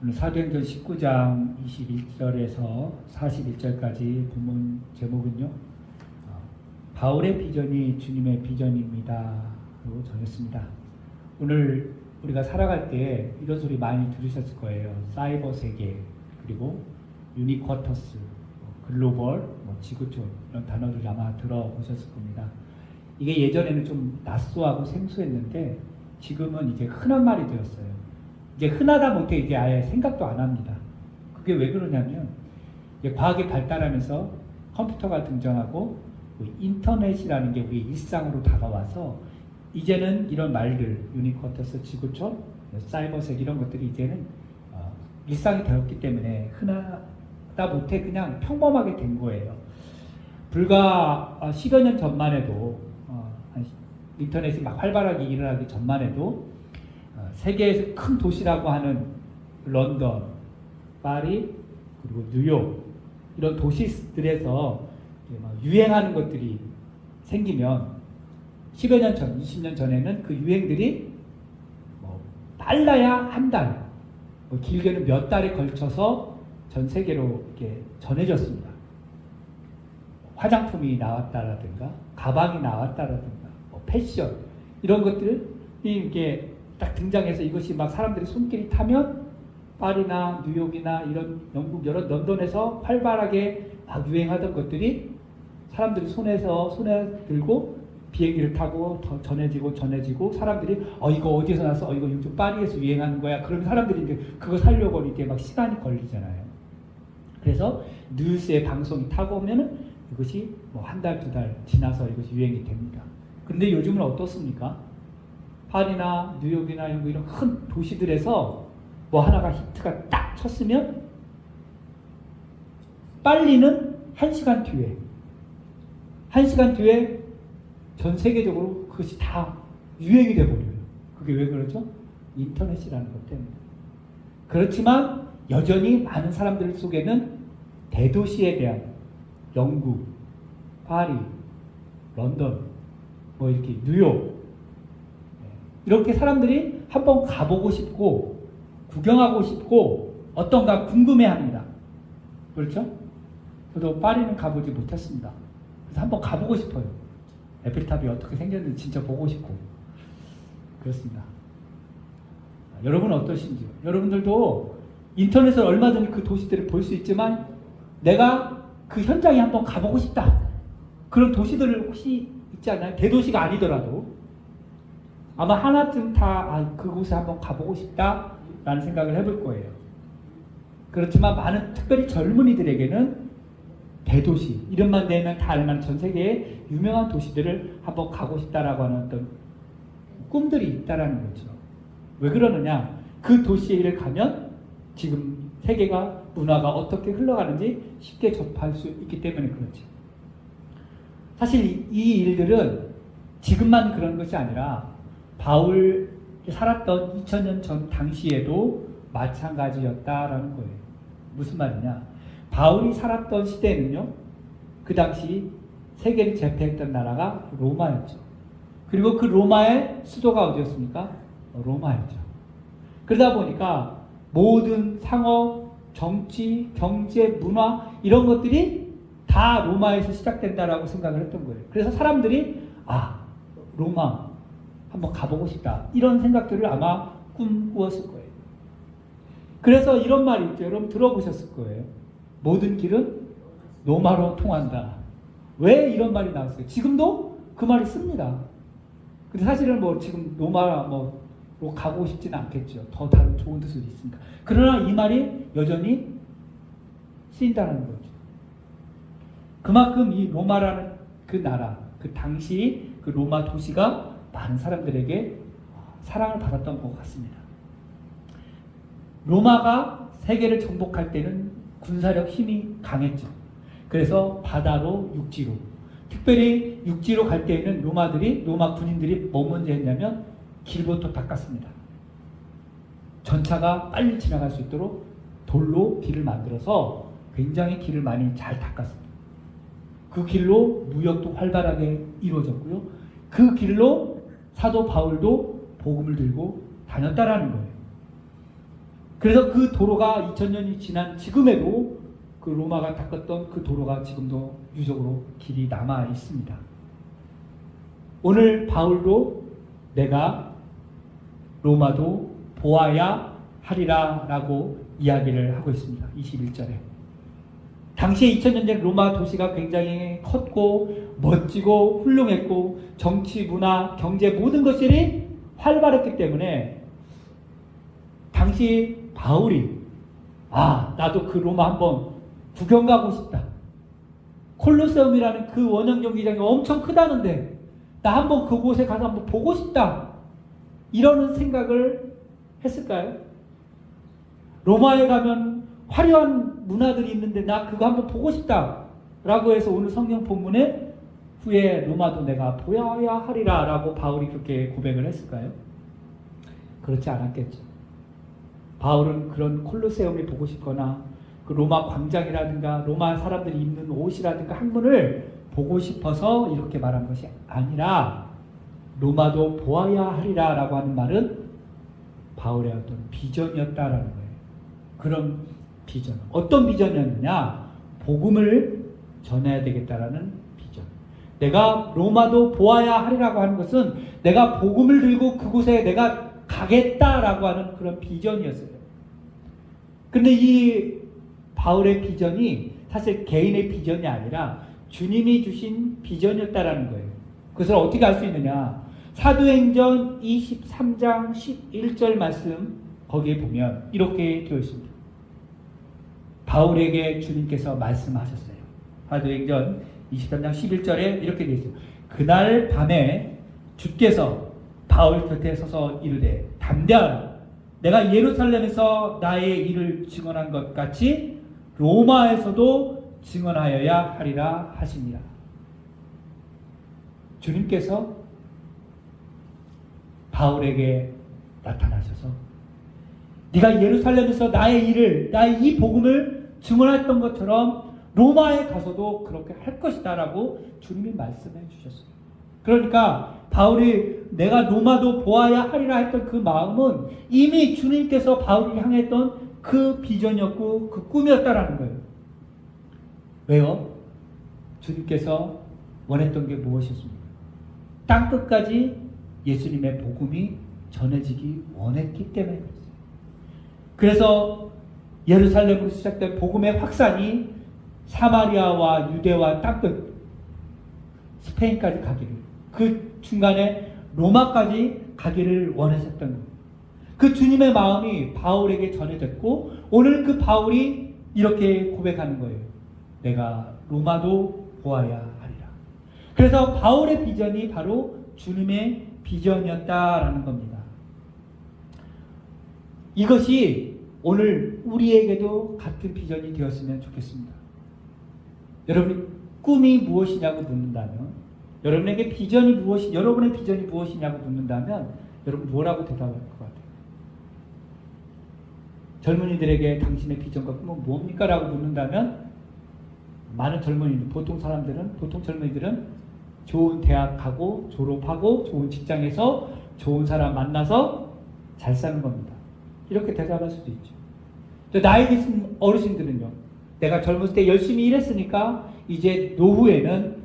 오늘 사도행전 19장 21절에서 41절까지 본문 제목은요, 바울의 비전이 주님의 비전입니다 로 정했습니다. 오늘 우리가 살아갈 때 이런 소리 많이 들으셨을 거예요. 사이버 세계, 그리고 유니쿼터스, 글로벌, 지구촌, 이런 단어들 아마 들어보셨을 겁니다. 이게 예전에는 좀 낯소하고 생소했는데 지금은 이제 흔한 말이 되었어요. 이제 흔하다 못해 이제 아예 생각도 안 합니다. 그게 왜 그러냐면 이제 과학이 발달하면서 컴퓨터가 등장하고 인터넷이라는 게 우리 일상으로 다가와서 이제는 이런 말들, 유니쿼터스, 지구촌, 사이버세계 이런 것들이 이제는 일상이 되었기 때문에 흔하다 못해 그냥 평범하게 된 거예요. 불과 10여 년 전만 해도 인터넷이 막 활발하게 일어나기 전만 해도 세계에서 큰 도시라고 하는 런던, 파리, 그리고 뉴욕 이런 도시들에서 유행하는 것들이 생기면 10여 년 전, 20년 전에는 그 유행들이 빨라야 한 달, 길게는 몇 달에 걸쳐서 전 세계로 이렇게 전해졌습니다. 화장품이 나왔다라든가, 가방이 나왔다라든가, 패션 이런 것들이 이렇게 딱 등장해서 이것이 막 사람들이 손길이 타면 파리나 뉴욕이나 이런 영국 여러 런던에서 활발하게 막 유행하던 것들이 사람들이 손에 들고 비행기를 타고 더 전해지고 사람들이 이거 어디서 나서 이거 요즘 파리에서 유행하는 거야. 그러면 사람들이 이제 그거 살려고 이렇게 막 시간이 걸리잖아요. 그래서 뉴스에 방송이 타고 오면은 이것이 한 달, 두 달 지나서 이것이 유행이 됩니다. 근데 요즘은 어떻습니까? 파리나 뉴욕이나 이런 큰 도시들에서 하나가 히트가 딱 쳤으면 빨리는 1시간 뒤에 전 세계적으로 그것이 다 유행이 돼버려요. 그게 왜 그러죠? 인터넷이라는 것 때문에. 그렇지만 여전히 많은 사람들 속에는 대도시에 대한 영국, 파리, 런던, 이렇게 뉴욕 이렇게 사람들이 한번 가보고 싶고 구경하고 싶고 어떤가 궁금해합니다. 그렇죠? 저도 파리는 가보지 못했습니다. 그래서 한번 가보고 싶어요. 에펠탑이 어떻게 생겼는지 진짜 보고 싶고 그렇습니다. 여러분은 어떠신지요? 여러분들도 인터넷으로 얼마든지 그 도시들을 볼 수 있지만 내가 그 현장에 한번 가보고 싶다. 그런 도시들을 혹시 있지 않나요? 대도시가 아니더라도 아마 하나쯤 다 그곳에 한번 가보고 싶다라는 생각을 해볼 거예요. 그렇지만 많은 특별히 젊은이들에게는 대도시, 이름만 내면 다 알만한 전 세계의 유명한 도시들을 한번 가고 싶다라고 하는 어떤 꿈들이 있다라는 거죠. 왜 그러느냐? 그 도시에 가면 지금 세계가 문화가 어떻게 흘러가는지 쉽게 접할 수 있기 때문에 그렇죠. 사실 이 일들은 지금만 그런 것이 아니라 바울이 살았던 2000년 전 당시에도 마찬가지였다라는 거예요. 무슨 말이냐? 바울이 살았던 시대에는요, 그 당시 세계를 제패했던 나라가 로마였죠. 그리고 그 로마의 수도가 어디였습니까? 로마였죠. 그러다 보니까 모든 상업, 정치, 경제, 문화 이런 것들이 다 로마에서 시작된다라고 생각을 했던 거예요. 그래서 사람들이 로마 한번 가보고 싶다 이런 생각들을 아마 꿈꾸었을 거예요. 그래서 이런 말이 있죠. 여러분 들어보셨을 거예요. 모든 길은 로마로 통한다. 왜 이런 말이 나왔어요? 지금도 그 말이 씁니다. 근데 사실은 지금 로마로 가고 싶지는 않겠죠. 더 다른 좋은 뜻이 있으니까. 그러나 이 말이 여전히 쓰인다는 거죠. 그만큼 이 로마라는 그 나라, 그 당시 그 로마 도시가 많은 사람들에게 사랑을 받았던 것 같습니다. 로마가 세계를 정복할 때는 군사력 힘이 강했죠. 그래서 바다로, 육지로, 특별히 육지로 갈 때에는 로마 군인들이 뭐 먼저 했냐면 길부터 닦았습니다. 전차가 빨리 지나갈 수 있도록 돌로 길을 만들어서 굉장히 길을 많이 잘 닦았습니다. 그 길로 무역도 활발하게 이루어졌고요. 그 길로 사도 바울도 복음을 들고 다녔다라는 거예요. 그래서 그 도로가 2000년이 지난 지금에도 그 로마가 닦았던 그 도로가 지금도 유적으로 길이 남아 있습니다. 오늘 바울도 내가 로마도 보아야 하리라 라고 이야기를 하고 있습니다. 21절에. 당시에 2000년 전 로마 도시가 굉장히 컸고 멋지고 훌륭했고 정치, 문화, 경제 모든 것들이 활발했기 때문에 당시 바울이 나도 그 로마 한번 구경 가고 싶다. 콜로세움이라는 그 원형 경기장이 엄청 크다는데 나 한번 그곳에 가서 한번 보고 싶다. 이러는 생각을 했을까요? 로마에 가면 화려한 문화들이 있는데 나 그거 한번 보고 싶다. 라고 해서 오늘 성경 본문에 후에 로마도 내가 보아야 하리라 라고 바울이 그렇게 고백을 했을까요? 그렇지 않았겠죠. 바울은 그런 콜로세움이 보고 싶거나 그 로마 광장이라든가 로마 사람들이 입는 옷이라든가 학문을 보고 싶어서 이렇게 말한 것이 아니라 로마도 보아야 하리라 라고 하는 말은 바울의 어떤 비전이었다라는 거예요. 그런 비전. 어떤 비전이었느냐? 복음을 전해야 되겠다라는 비전. 내가 로마도 보아야 하리라고 하는 것은 내가 복음을 들고 그곳에 내가 가겠다라고 하는 그런 비전이었어요. 근데 이 바울의 비전이 사실 개인의 비전이 아니라 주님이 주신 비전이었다라는 거예요. 그것을 어떻게 알 수 있느냐? 사도행전 23장 11절 말씀 거기에 보면 이렇게 되어 있습니다. 바울에게 주님께서 말씀하셨어요. 사도행전 23장 11절에 이렇게 되어 있어요. 그날 밤에 주께서 바울 곁에 서서 이르되 담대하라. 내가 예루살렘에서 나의 일을 증언한 것 같이 로마에서도 증언하여야 하리라 하시니라. 주님께서 바울에게 나타나셔서 네가 예루살렘에서 나의 일을, 나의 이 복음을 증언했던 것처럼 로마에 가서도 그렇게 할 것이다 라고 주님이 말씀해 주셨어요. 그러니까 바울이 내가 로마도 보아야 하리라 했던 그 마음은 이미 주님께서 바울을 향했던 그 비전이었고 그 꿈이었다라는 거예요. 왜요? 주님께서 원했던 게 무엇이었습니까? 땅끝까지 예수님의 복음이 전해지기 원했기 때문에 그랬어요. 그래서 예루살렘으로 시작된 복음의 확산이 사마리아와 유대와 땅끝 스페인까지 가기를, 그 중간에 로마까지 가기를 원하셨던 거예요. 그 주님의 마음이 바울에게 전해졌고 오늘 그 바울이 이렇게 고백하는 거예요. 내가 로마도 보아야 하리라. 그래서 바울의 비전이 바로 주님의 비전이었다라는 겁니다. 이것이 오늘 우리에게도 같은 비전이 되었으면 좋겠습니다. 여러분이 꿈이 무엇이냐고 묻는다면, 여러분의 비전이 무엇이냐고 묻는다면 여러분 뭐라고 대답할 것 같아요? 젊은이들에게 당신의 비전과 꿈은 뭡니까? 라고 묻는다면 많은 젊은이들, 보통 젊은이들은 좋은 대학 가고 졸업하고 좋은 직장에서 좋은 사람 만나서 잘 사는 겁니다. 이렇게 대답할 수도 있죠. 나이 드신 어르신들은요, 내가 젊었을 때 열심히 일했으니까 이제 노후에는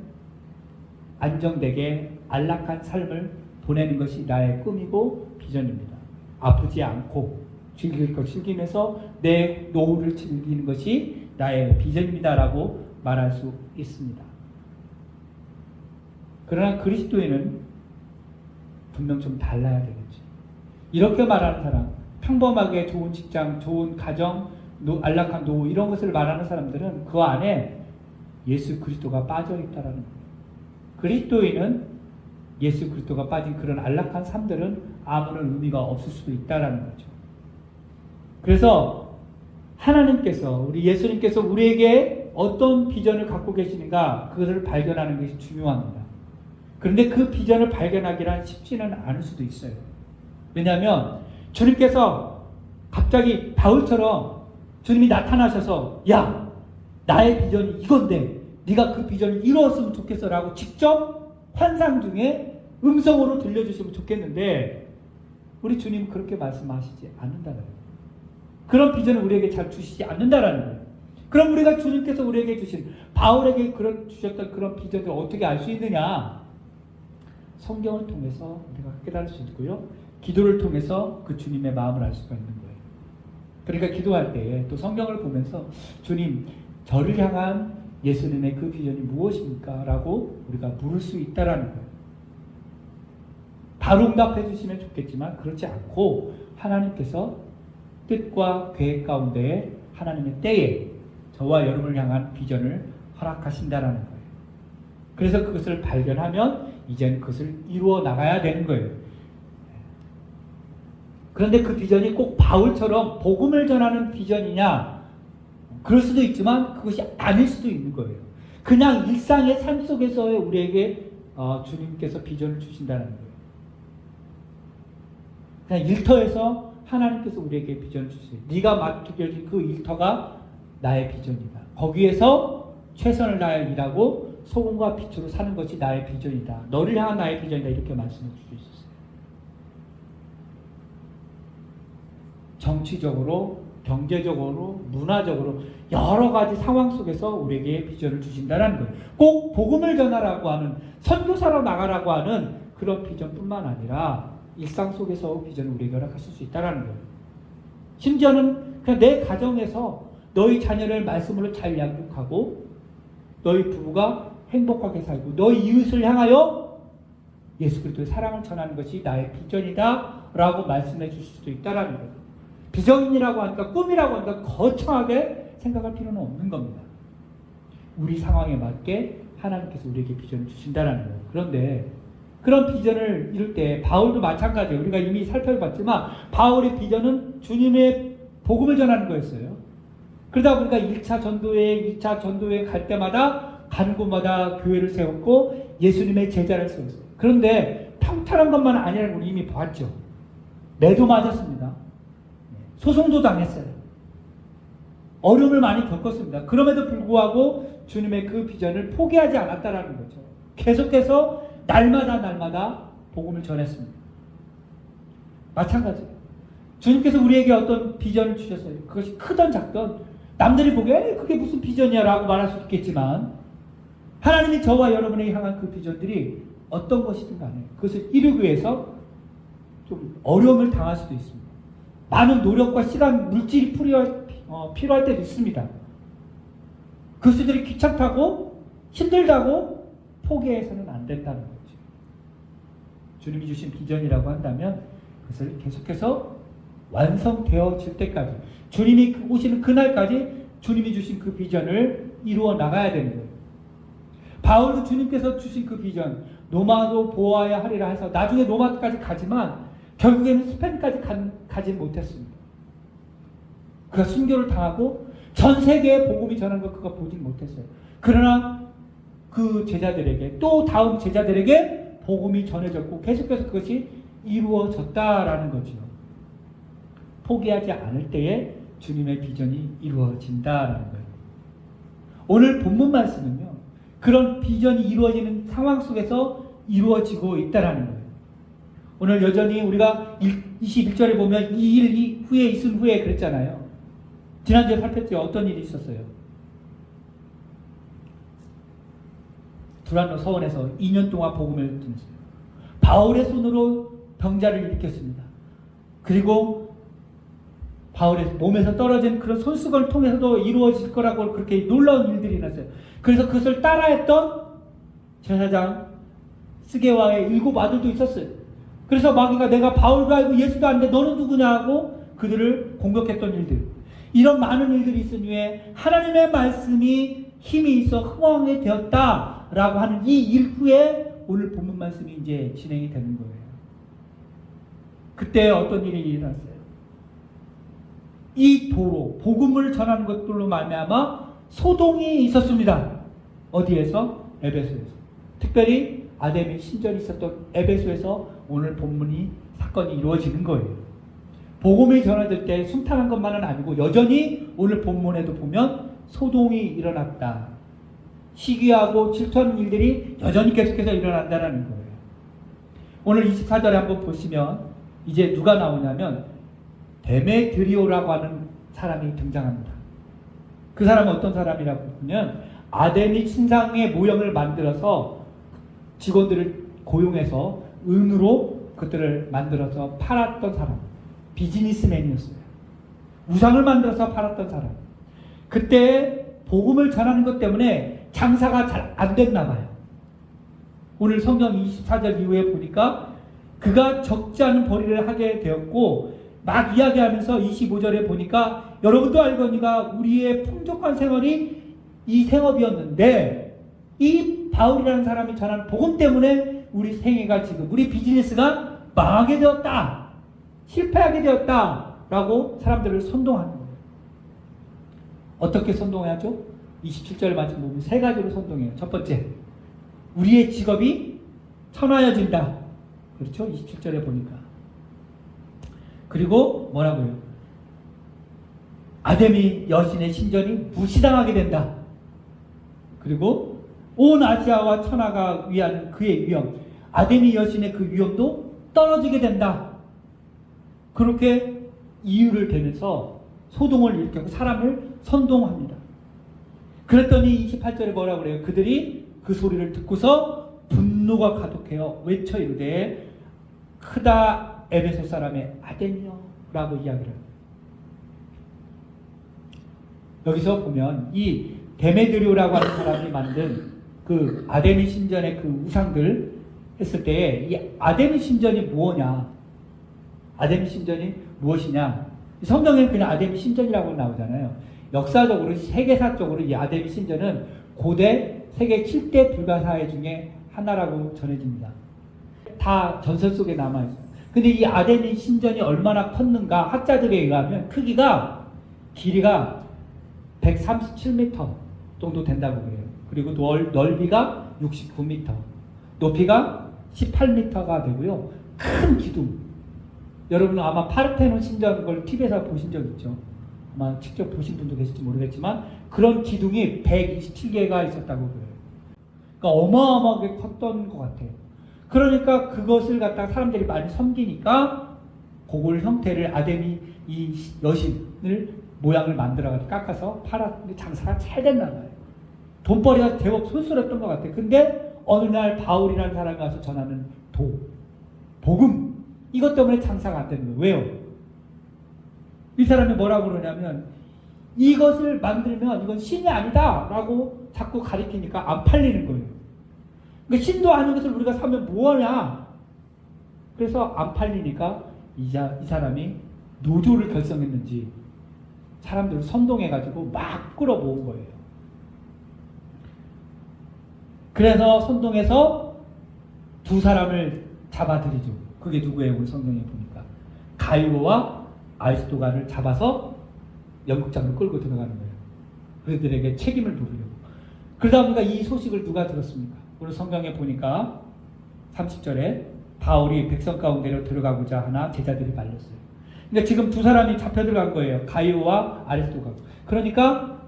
안정되게 안락한 삶을 보내는 것이 나의 꿈이고 비전입니다. 아프지 않고 즐길 것 즐기면서 내 노후를 즐기는 것이 나의 비전입니다라고 말할 수 있습니다. 그러나 그리스도인은 분명 좀 달라야 되겠죠. 이렇게 말하는 사람, 평범하게 좋은 직장, 좋은 가정, 안락한 노후 이런 것을 말하는 사람들은 그 안에 예수 그리스도가 빠져 있다라는 거예요. 그리스도인은 예수 그리스도가 빠진 그런 안락한 삶들은 아무런 의미가 없을 수도 있다라는 거죠. 그래서 하나님께서, 우리 예수님께서 우리에게 어떤 비전을 갖고 계시는가 그것을 발견하는 것이 중요합니다. 그런데 그 비전을 발견하기란 쉽지는 않을 수도 있어요. 왜냐하면 주님께서 갑자기 바울처럼 주님이 나타나셔서 야, 나의 비전이 이건데 네가 그 비전을 이루었으면 좋겠어 라고 직접 환상 중에 음성으로 들려주시면 좋겠는데 우리 주님 그렇게 말씀하시지 않는다는 거예요. 그런 비전을 우리에게 잘 주시지 않는다라는 거예요. 그럼 우리가 주님께서 우리에게 주신 바울에게 주셨던 그런 비전을 어떻게 알 수 있느냐? 성경을 통해서 우리가 깨달을 수 있고요. 기도를 통해서 그 주님의 마음을 알 수가 있는 거예요. 그러니까 기도할 때 또 성경을 보면서 주님, 저를 향한 예수님의 그 비전이 무엇입니까? 라고 우리가 물을 수 있다라는 거예요. 바로 응답해 주시면 좋겠지만 그렇지 않고 하나님께서 뜻과 계획 가운데 하나님의 때에 저와 여러분을 향한 비전을 허락하신다라는 거예요. 그래서 그것을 발견하면 이제는 그것을 이루어 나가야 되는 거예요. 그런데 그 비전이 꼭 바울처럼 복음을 전하는 비전이냐? 그럴 수도 있지만 그것이 아닐 수도 있는 거예요. 그냥 일상의 삶 속에서의 우리에게 주님께서 비전을 주신다는 거예요. 그냥 일터에서 하나님께서 우리에게 비전을 주세요. 네가 맡겨진 그 일터가 나의 비전이다. 거기에서 최선을 다해 일하고 소금과 빛으로 사는 것이 나의 비전이다. 너를 향한 나의 비전이다. 이렇게 말씀해 주실 수 있어요. 정치적으로, 경제적으로, 문화적으로 여러 가지 상황 속에서 우리에게 비전을 주신다는 거예요. 꼭 복음을 전하라고 하는, 선교사로 나가라고 하는 그런 비전뿐만 아니라 일상 속에서 비전을 우리에게 허락하실 수 있다는 거예요. 심지어는 그냥 내 가정에서 너희 자녀를 말씀으로 잘 양육하고 너희 부부가 행복하게 살고 너희 이웃을 향하여 예수 그리스도의 사랑을 전하는 것이 나의 비전이다 라고 말씀해 주실 수도 있다는 거예요. 비전이라고 하니까, 꿈이라고 하니까 거창하게 생각할 필요는 없는 겁니다. 우리 상황에 맞게 하나님께서 우리에게 비전을 주신다는 거예요. 그런데 그런 비전을 이룰 때 바울도 마찬가지예요. 우리가 이미 살펴봤지만 바울의 비전은 주님의 복음을 전하는 거였어요. 그러다 보니까 1차 전도회, 2차 전도회 갈 때마다 가는 곳마다 교회를 세웠고 예수님의 제자를 세웠어요. 그런데 평탄한 것만 아니라는 걸 이미 봤죠. 매도 맞았습니다. 소송도 당했어요. 어려움을 많이 겪었습니다. 그럼에도 불구하고 주님의 그 비전을 포기하지 않았다라는 거죠. 계속해서 날마다 복음을 전했습니다. 마찬가지예요. 주님께서 우리에게 어떤 비전을 주셨어요. 그것이 크던 작던 남들이 보기에 그게 무슨 비전이야 라고 말할 수 있겠지만 하나님이 저와 여러분에게 향한 그 비전들이 어떤 것이든 간에 그것을 이루기 위해서 좀 어려움을 당할 수도 있습니다. 많은 노력과 시간, 물질이 필요할 때도 있습니다. 그것들이 귀찮다고 힘들다고 포기해서는 안 된다는 거죠. 주님이 주신 비전이라고 한다면 그것을 계속해서 완성되어질 때까지 주님이 오시는 그날까지 주님이 주신 그 비전을 이루어 나가야 되는 거예요. 바울도 주님께서 주신 그 비전, 노마도 보아야 하리라 해서 나중에 노마까지 가지만 결국에는 스페인까지 가지 못했습니다. 그가 순교를 당하고 전 세계에 복음이 전한 걸 그가 보지 못했어요. 그러나 그 제자들에게 또 다음 제자들에게 복음이 전해졌고 계속해서 그것이 이루어졌다라는 거죠. 포기하지 않을 때에 주님의 비전이 이루어진다라는 거예요. 오늘 본문 말씀은요. 그런 비전이 이루어지는 상황 속에서 이루어지고 있다라는 거예요. 오늘 여전히 우리가 21절에 보면 이 일 후에 있은 후에 그랬잖아요. 지난주에 살폈죠. 어떤 일이 있었어요? 두란노 서원에서 2년 동안 복음을 전했어요. 바울의 손으로 병자를 일으켰습니다. 그리고 바울의 몸에서 떨어진 그런 손수건을 통해서도 이루어질 거라고 그렇게 놀라운 일들이 났어요. 그래서 그것을 따라했던 제사장 스게와의 7 아들도 있었어요. 그래서 마귀가 내가 바울도 알고 예수도 아는데 너는 누구냐 하고 그들을 공격했던 일들. 이런 많은 일들이 있은 후에 하나님의 말씀이 힘이 있어 흥왕이 되었다라고 하는 이 일 후에 오늘 본문 말씀이 이제 진행이 되는 거예요. 그때 어떤 일이 일어났어요? 이 도로, 복음을 전하는 것들로 말미암아 소동이 있었습니다. 어디에서? 에베소에서. 특별히 아데미 신전이 있었던 에베소에서 오늘 본문이 사건이 이루어지는 거예요. 복음이 전해질 때 순탄한 것만은 아니고 여전히 오늘 본문에도 보면 소동이 일어났다. 시기하고 질투하는 일들이 여전히 계속해서 일어난다는 거예요. 오늘 24절에 한번 보시면 이제 누가 나오냐면 데메드리오라고 하는 사람이 등장합니다. 그 사람은 어떤 사람이라고 하면 아데미 신상의 모형을 만들어서 직원들을 고용해서 은으로 그들을 만들어서 팔았던 사람, 비즈니스맨이었어요. 우상을 만들어서 팔았던 사람. 그때 복음을 전하는 것 때문에 장사가 잘 안 됐나 봐요. 오늘 성경 24절 이후에 보니까 그가 적지 않은 벌이를 하게 되었고, 막 이야기하면서 25절에 보니까 여러분도 알거니가 우리의 풍족한 생활이 이 생업이었는데, 이 바울이라는 사람이 전한 복음 때문에 우리 생애가 지금, 우리 비즈니스가 망하게 되었다, 실패하게 되었다 라고 사람들을 선동하는 거예요. 어떻게 선동해야죠? 27절 말씀 보면 세 가지로 선동해요. 첫 번째, 우리의 직업이 천하여진다. 그렇죠? 27절에 보니까. 그리고 뭐라고요? 아데미 여신의 신전이 무시당하게 된다. 그리고 온 아시아와 천하가 위하는 그의 위엄, 아데미 여신의 그 위엄도 떨어지게 된다. 그렇게 이유를 대면서 소동을 일으키고 사람을 선동합니다. 그랬더니 28절에 뭐라고 그래요? 그들이 그 소리를 듣고서 분노가 가득해요. 외쳐 이르되 크다 에베소 사람의 아데미여 라고 이야기를 합니다. 여기서 보면 이 데메드리오라고 하는 사람이 만든 그 아데미 신전의 그 우상들 했을 때 이 아데미 신전이 뭐냐? 아데미 신전이 무엇이냐? 성경에는 그냥 아데미 신전이라고 나오잖아요. 역사적으로, 세계사적으로 이 아데미 신전은 고대 세계 7대 불가사의 중에 하나라고 전해집니다. 다 전설 속에 남아있어요. 근데 이 아데미 신전이 얼마나 컸는가, 학자들에 의하면 크기가, 길이가 137m 정도 된다고 그래요. 그리고 넓이가 69m, 높이가 18m가 되고요. 큰 기둥. 여러분은 아마 파르테논 신전 걸 TV에서 보신 적 있죠? 아마 직접 보신 분도 계실지 모르겠지만 그런 기둥이 127개가 있었다고 그래요. 그러니까 어마어마하게 컸던 것 같아요. 그러니까 그것을 갖다가 사람들이 많이 섬기니까 그걸 형태를 아데미 이 여신을 모양을 만들어가지고 깎아서 팔았는데 장사가 잘 됐나 봐요. 돈벌이가 제법 쏠쏠했던 것 같아요. 근데 어느 날 바울이라는 사람이 와서 전하는 복음, 이것 때문에 장사가 안 되는 거예요. 왜요? 이 사람이 뭐라고 그러냐면 이것을 만들면 이건 신이 아니다 라고 자꾸 가리키니까 안 팔리는 거예요. 그러니까 신도 아닌 것을 우리가 사면 뭐하냐? 그래서 안 팔리니까 이 사람이 노조를 결성했는지 사람들을 선동해가지고 막 끌어모은 거예요. 그래서 선동해서 두 사람을 잡아들이죠. 그게 누구예요? 우리 성경에 보니까 가이오와 아리스토가를 잡아서 연극장으로 끌고 들어가는 거예요. 그들에게 책임을 물으려고. 그러다 보니까 이 소식을 누가 들었습니까? 오늘 성경에 보니까 30절에 바울이 백성 가운데로 들어가고자 하나 제자들이 말렸어요. 그러니까 지금 두 사람이 잡혀 들어간 거예요. 가이오와 아리스토가. 그러니까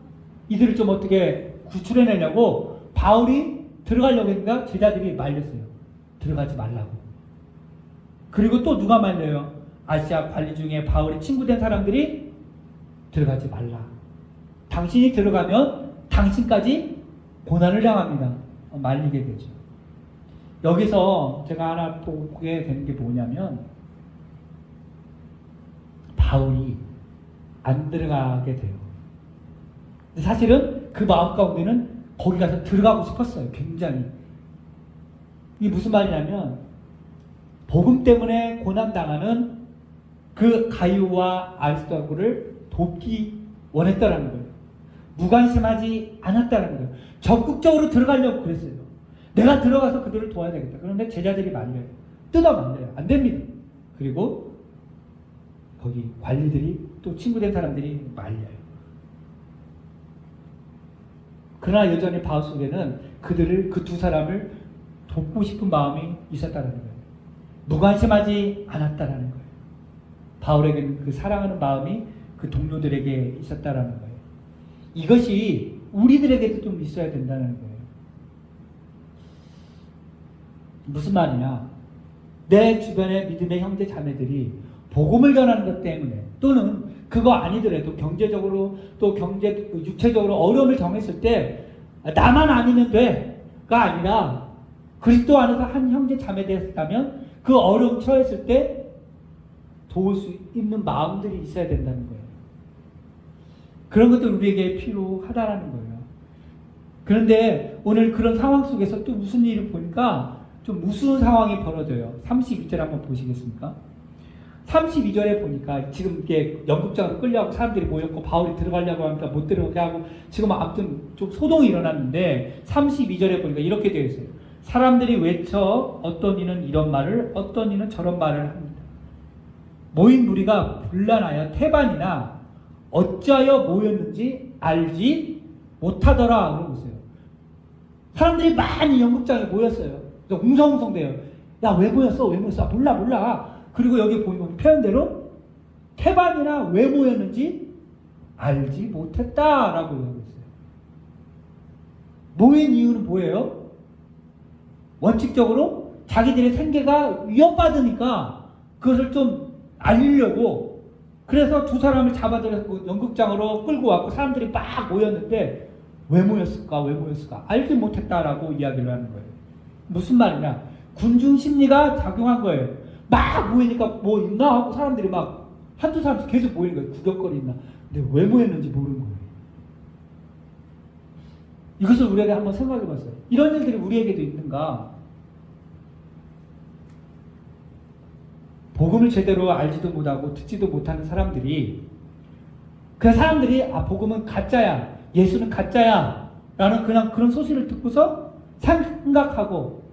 이들을 좀 어떻게 구출해내려고 바울이 들어가려고 했는가 제자들이 말렸어요. 들어가지 말라고. 그리고 또 누가 말려요? 아시아 관리 중에 바울의 친구된 사람들이 들어가지 말라. 당신이 들어가면 당신까지 고난을 당합니다. 말리게 되죠. 여기서 제가 하나 보게 되는 게 뭐냐면 바울이 안 들어가게 돼요. 근데 사실은 그 마음 가운데는 거기 가서 들어가고 싶었어요. 굉장히. 이게 무슨 말이냐면 복음 때문에 고난당하는 그 가이오와 아리스토고를 돕기 원했다라는 거예요. 무관심하지 않았다라는 거예요. 적극적으로 들어가려고 그랬어요. 내가 들어가서 그들을 도와야 되겠다. 그런데 제자들이 말려요. 뜯어 말려요. 안 됩니다. 그리고 거기 관리들이 또 친구된 사람들이 말려요. 그러나 여전히 바울 속에는 그들을, 그 두 사람을 돕고 싶은 마음이 있었다는 거예요. 무관심하지 않았다라는 거예요. 바울에게는 그 사랑하는 마음이 그 동료들에게 있었다라는 거예요. 이것이 우리들에게도 좀 있어야 된다는 거예요. 무슨 말이냐? 내 주변의 믿음의 형제 자매들이 복음을 전하는 것 때문에, 또는 그거 아니더라도 경제적으로 또 육체적으로 어려움을 정했을 때 나만 아니면 돼가 아니라 그리스도 안에서 한 형제 자매 되었다면 그 어려움 처했을 때 도울 수 있는 마음들이 있어야 된다는 거예요. 그런 것도 우리에게 필요하다라는 거예요. 그런데 오늘 그런 상황 속에서 또 무슨 일을 보니까 좀 무서운 상황이 벌어져요. 32절 한번 보시겠습니까? 32절에 보니까 지금 이게 연극장으로 끌려가고 사람들이 모였고 바울이 들어가려고 하니까 못 들어가게 하고 지금 아무튼 좀 소동이 일어났는데 32절에 보니까 이렇게 되어 있어요. 사람들이 외쳐 어떤 이는 이런 말을 어떤 이는 저런 말을 합니다. 모인 무리가 분란하여 태반이나 어찌하여 모였는지 알지 못하더라 그러고 있어요. 사람들이 많이 연극장에 모였어요. 웅성웅성대요. 야, 왜 모였어? 왜 모였어? 몰라. 그리고 여기 보면 표현대로 태반이나 왜 모였는지 알지 못했다라고 얘기하고 있어요. 모인 이유는 뭐예요? 원칙적으로 자기들의 생계가 위협받으니까 그것을 좀 알리려고, 그래서 두 사람을 잡아들여서 연극장으로 끌고 왔고 사람들이 막 모였는데 왜 모였을까? 알지 못했다라고 이야기를 하는 거예요. 무슨 말이냐? 군중 심리가 작용한 거예요. 막 모이니까 뭐 있나 하고 사람들이 막 한두 사람씩 계속 모이는 거예요. 구경거리 있나. 근데 왜 모였는지 모르는 거예요. 이것을 우리에게 한번 생각해 봤어요. 이런 일들이 우리에게도 있는가? 복음을 제대로 알지도 못하고 듣지도 못하는 사람들이, 그 사람들이 복음은 가짜야, 예수는 가짜야 라는 그냥 그런 소식을 듣고서 생각하고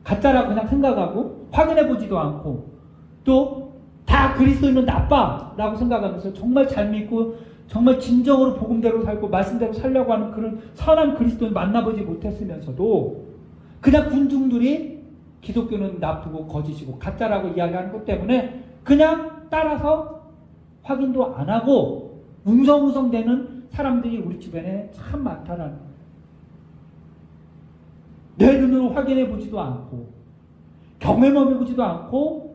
가짜라고 그냥 생각하고 확인해 보지도 않고 또 다 그리스도인은 나빠 라고 생각하면서 정말 잘 믿고 정말 진정으로 복음대로 살고 말씀대로 살려고 하는 그런 선한 그리스도인 만나보지 못했으면서도 그냥 군중들이 기독교는 나쁘고 거짓이고 가짜라고 이야기하는 것 때문에 그냥 따라서 확인도 안 하고 웅성웅성대는 사람들이 우리 주변에 참 많다라는 거예요. 내 눈으로 확인해 보지도 않고 경험해 보지도 않고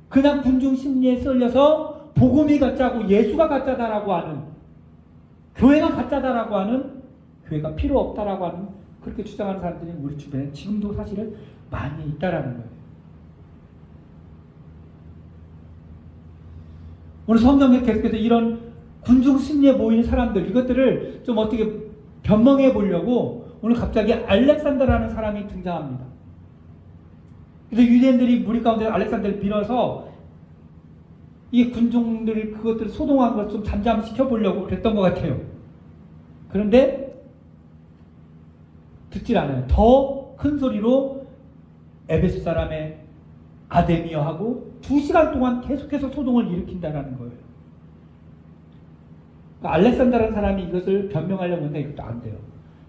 그냥 군중 심리에 쏠려서 복음이 가짜고 예수가 가짜다라고 하는, 교회가 가짜다라고 하는, 교회가 필요 없다라고 하는 그렇게 주장하는 사람들이 우리 주변에 지금도 사실은 많이 있다라는 거예요. 오늘 성경에 계속해서 이런 군중 심리에 모이는 사람들, 이것들을 좀 어떻게 변명해 보려고 오늘 갑자기 알렉산더라는 사람이 등장합니다. 그래서 유대인들이 무리 가운데 알렉산더를 빌어서 이 군중들이 그것들을 소동한 걸 좀 잠잠시켜 보려고 그랬던 것 같아요. 그런데 듣질 않아요. 더 큰 소리로 에베소 사람의 아데미어하고 2시간 동안 계속해서 소동을 일으킨다는 거예요. 그러니까 알렉산더라는 사람이 이것을 변명하려고 하는데 이것도 안 돼요.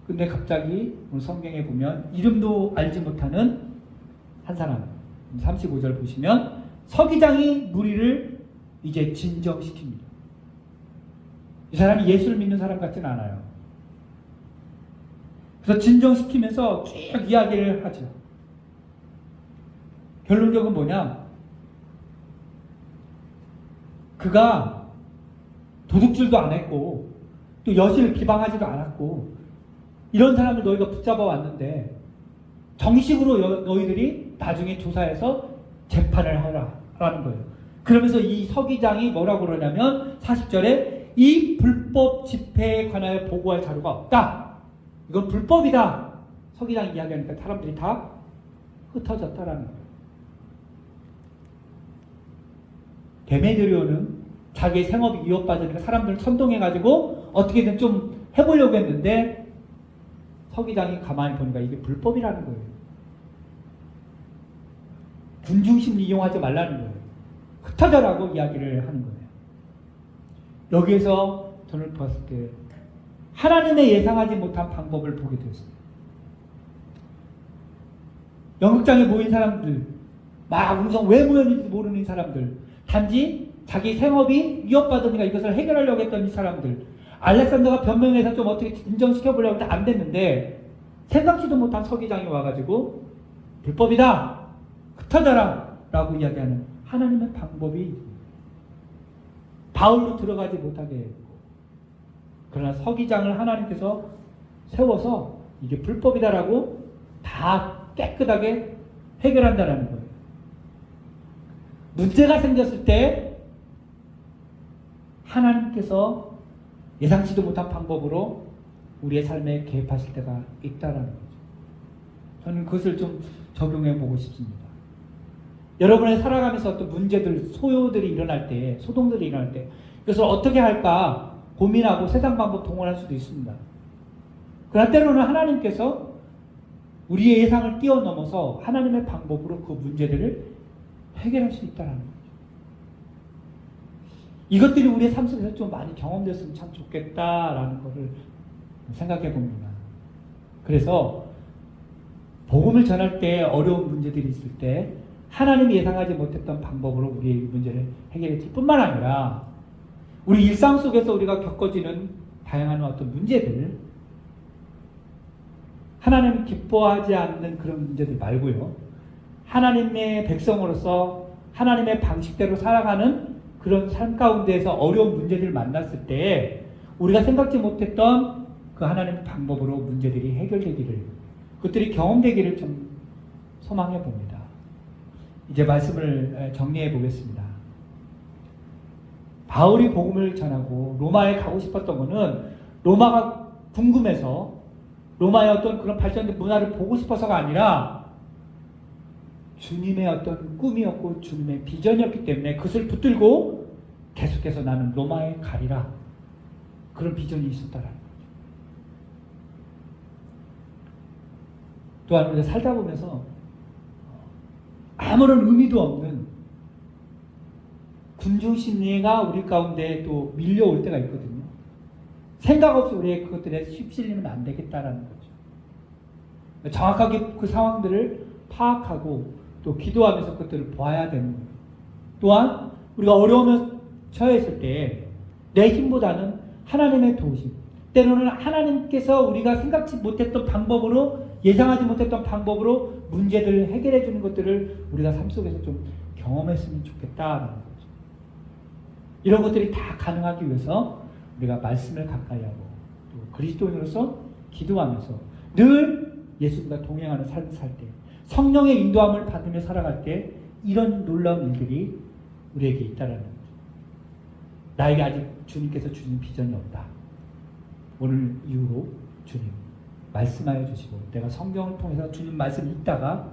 근데 갑자기 오늘 성경에 보면 이름도 알지 못하는 한 사람, 35절 보시면 서기장이 무리를 이제 진정시킵니다. 이 사람이 예수를 믿는 사람 같지는 않아요. 그래서 진정시키면서 쭉 이야기를 하죠. 결론적은 뭐냐? 그가 도둑질도 안 했고 또 여신을 비방하지도 않았고 이런 사람을 너희가 붙잡아 왔는데 정식으로 너희들이 나중에 조사해서 재판을 하라라는 거예요. 그러면서 이 서기장이 뭐라고 그러냐면 40절에 이 불법 집회에 관하여 보고할 자료가 없다. 이건 불법이다. 서기장이 이야기하니까 사람들이 다 흩어졌다라는 거예요. 데메드리오는 자기의 생업이 위협받으니까 사람들을 선동해가지고 어떻게든 좀 해보려고 했는데 서기장이 가만히 보니까 이게 불법이라는 거예요. 군중심리 이용하지 말라는 거예요. 흩어져라고 이야기를 하는 거예요. 여기에서 저는 봤을 때 하나님의 예상하지 못한 방법을 보게 되었습니다. 연극장에 모인 사람들, 막 음성 왜 모였는지 모르는 사람들, 단지 자기 생업이 위협받으니까 이것을 해결하려고 했던 이 사람들, 알렉산더가 변명해서 좀 어떻게 인정시켜보려고 했는데 안 됐는데 생각지도 못한 서기장이 와가지고 불법이다! 흩어져라! 라고 이야기하는 하나님의 방법이 바울로 들어가지 못하게 했고, 그러나 서기장을 하나님께서 세워서 이게 불법이다라고 다 깨끗하게 해결한다는 거예요. 문제가 생겼을 때 하나님께서 예상치도 못한 방법으로 우리의 삶에 개입하실 때가 있다는 거죠. 저는 그것을 좀 적용해 보고 싶습니다. 여러분의 살아가면서 어떤 문제들, 소요들이 일어날 때, 소동들이 일어날 때, 그것을 어떻게 할까 고민하고 세상 방법 동원할 수도 있습니다. 그러나 때로는 하나님께서 우리의 예상을 뛰어넘어서 하나님의 방법으로 그 문제들을 해결할 수 있다는 거죠. 이것들이 우리의 삶 속에서 좀 많이 경험됐으면 참 좋겠다라는 것을 생각해 봅니다. 그래서 복음을 전할 때 어려운 문제들이 있을 때 하나님이 예상하지 못했던 방법으로 우리의 문제를 해결했을 뿐만 아니라 우리 일상 속에서 우리가 겪어지는 다양한 어떤 문제들, 하나님이 기뻐하지 않는 그런 문제들 말고요, 하나님의 백성으로서 하나님의 방식대로 살아가는 그런 삶 가운데에서 어려운 문제들을 만났을 때 우리가 생각지 못했던 그 하나님의 방법으로 문제들이 해결되기를, 그것들이 경험되기를 좀 소망해 봅니다. 이제 말씀을 정리해 보겠습니다. 바울이 복음을 전하고 로마에 가고 싶었던 것은 로마가 궁금해서 로마의 어떤 그런 발전된 문화를 보고 싶어서가 아니라 주님의 어떤 꿈이었고 주님의 비전이었기 때문에 그것을 붙들고 계속해서 나는 로마에 가리라, 그런 비전이 있었다라는 거죠. 또한 우리가 살다 보면서 아무런 의미도 없는 군중 심리가 우리 가운데 또 밀려올 때가 있거든요. 생각 없이 우리의 그것들에 휩쓸리면 안 되겠다라는 거죠. 정확하게 그 상황들을 파악하고 또 기도하면서 그것들을 봐야 되는 거예요. 또한 우리가 어려움에 처해 있을 때 내 힘보다는 하나님의 도우심, 때로는 하나님께서 우리가 생각지 못했던 방법으로, 예상하지 못했던 방법으로 문제들을 해결해 주는 것들을 우리가 삶 속에서 좀 경험했으면 좋겠다라는 거죠. 이런 것들이 다 가능하기 위해서 우리가 말씀을 가까이 하고 또 그리스도인으로서 기도하면서 늘 예수님과 동행하는 삶을 살 때, 성령의 인도함을 받으며 살아갈 때 이런 놀라운 일들이 우리에게 있다라는 거죠. 나에게 아직 주님께서 주신 비전이 없다. 오늘 이후로 주님 말씀하여 주시고 내가 성경을 통해서 주님 말씀 읽다가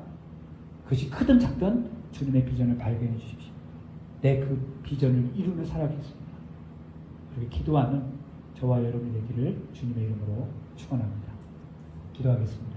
그것이 크든 작든 주님의 비전을 발견해 주십시오. 내 그 비전을 이루며 살아가겠습니다. 그렇게 기도하는 저와 여러분이 되기를 주님의 이름으로 축원합니다. 기도하겠습니다.